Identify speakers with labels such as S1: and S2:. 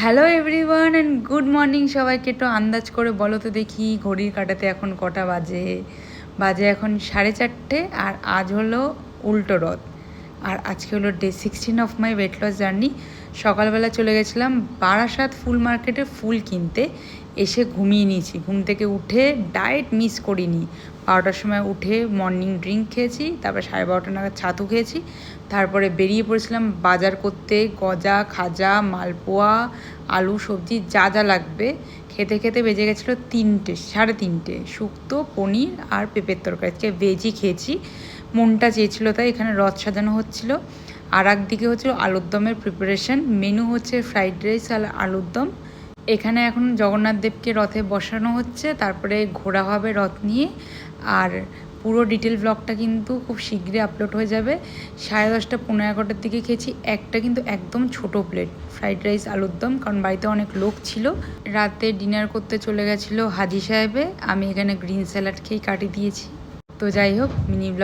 S1: Hello everyone and good morning সবাইকে। একটু আন্দাজ করে বলো তো দেখি ঘড়ির কাঁটাতে এখন কটা বাজে। বাজে এখন 4:30 আর আজ হলো উল্টো রথ। আর আজকে হলো day 16 of my weight loss journey. সকালবেলা চলে গেছিলাম বারাসাত ফুল মার্কেটে ফুল কিনতে, এসে ঘুমিয়ে নিয়েছি। ঘুম থেকে উঠে ডায়েট মিস করিনি। 12টার সময় উঠে মর্নিং ড্রিঙ্ক খেয়েছি, তারপরে 12:30 নাগাদ ছাতু খেয়েছি। তারপরে বেরিয়ে পড়েছিলাম বাজার করতে, গজা, খাজা, মালপোয়া, আলু, সবজি যা যা লাগবে। খেতে খেতে বেজে গেছিলো 3টে, 3:30। শুক্তো, পনির আর পেঁপের তরকারি। আজকে ভেজই খেয়েছি, মনটা চেয়েছিলো তাই। এখানে রথ সাজানো হচ্ছিলো। আর একদিকে হচ্ছিলো আলুর দমের প্রিপারেশন। মেনু হচ্ছে ফ্রাইড রাইস আর আলুর দম। এখানে এখন জগন্নাথ দেবকে রথে বসানো হচ্ছে, তারপরে ঘোরা হবে রথ নিয়ে। আর পুরো ডিটেল ব্লগটা কিন্তু খুব শীঘ্রই আপলোড হয়ে যাবে। 10:30, 11:15 দিকে খেয়েছি একটা, কিন্তু একদম ছোট প্লেট ফ্রাইড রাইস আলুর দম, কারণ বাড়িতে অনেক লোক ছিল। রাতে ডিনার করতে চলে গেছিলো হাজি সাহেবে। আমি এখানে গ্রিন স্যালাড খেয়েই কাটিয়ে দিয়েছি। তো যাই হোক, মিনি ব্লগ